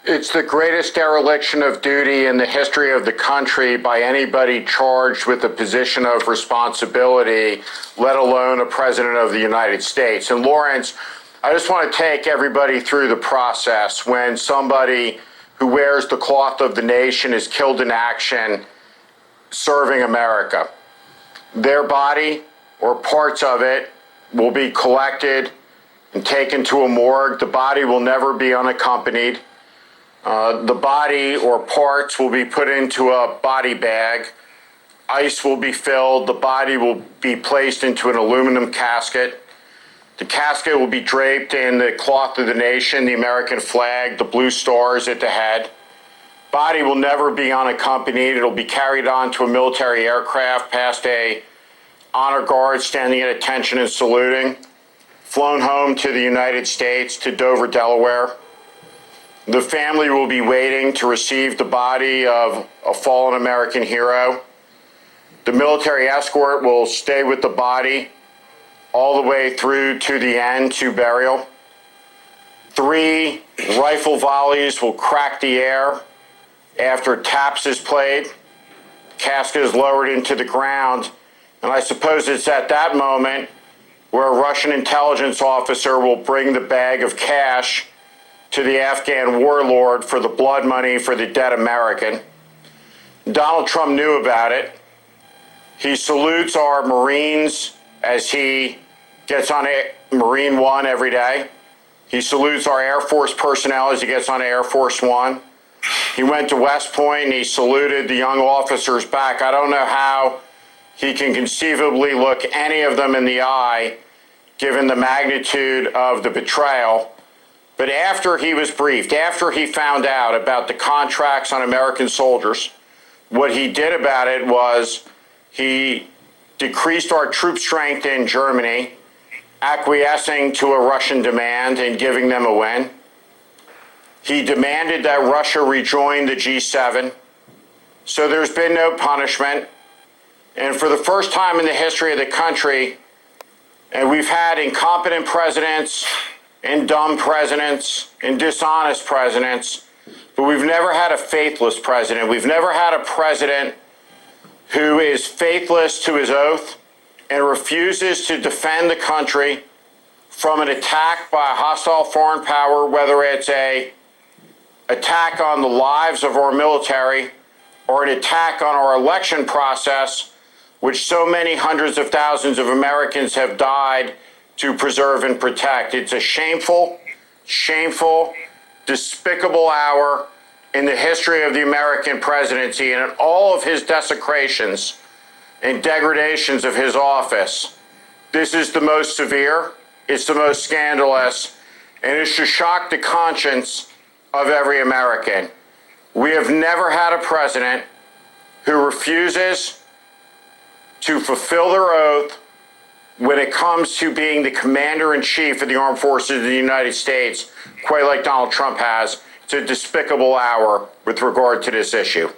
It's the greatest dereliction of duty in the history of the country by anybody charged with a position of responsibility, let alone a president of the United States. And Lawrence, I just want to take everybody through the process. When somebody who wears the cloth of the nation is killed in action serving America, their body or parts of it will be collected and taken to a morgue. The body will never be unaccompanied. The body or parts will be put into a body bag. Ice will be filled. The body will be placed into an aluminum casket. The casket will be draped in the cloth of the nation, the American flag, the blue stars at the head. Body will never be unaccompanied. It'll be carried onto a military aircraft past a honor guard standing at attention and saluting, flown home to the United States, to Dover, Delaware. The family will be waiting to receive the body of a fallen American hero. The military escort will stay with the body all the way through to the end, to burial. 3 rifle volleys will crack the air after taps is played. Casket is lowered into the ground. And I suppose it's at that moment where a Russian intelligence officer will bring the bag of cash to the Afghan warlord for the blood money for the dead American. Donald Trump knew about it. He salutes our Marines as he gets on Marine One every day. He salutes our Air Force personnel as he gets on Air Force One. He went to West Point and he saluted the young officers back. I don't know how he can conceivably look any of them in the eye, given the magnitude of the betrayal. But after he was briefed, after he found out about the contracts on American soldiers, what he did about it was he decreased our troop strength in Germany, acquiescing to a Russian demand and giving them a win. He demanded that Russia rejoin the G7. So there's been no punishment. And for the first time in the history of the country, and we've had incompetent presidents and dumb presidents and dishonest presidents, but we've never had a faithless president. We've never had a president who is faithless to his oath and refuses to defend the country from an attack by a hostile foreign power, whether it's an attack on the lives of our military or an attack on our election process, which so many hundreds of thousands of Americans have died to preserve and protect. It's a shameful, shameful, despicable hour in the history of the American presidency, and in all of his desecrations and degradations of his office. This is the most severe, it's the most scandalous, and it should shock the conscience of every American. We have never had a president who refuses to fulfill their oath when it comes to being the commander-in-chief of the armed forces of the United States, quite like Donald Trump has. It's a despicable hour with regard to this issue.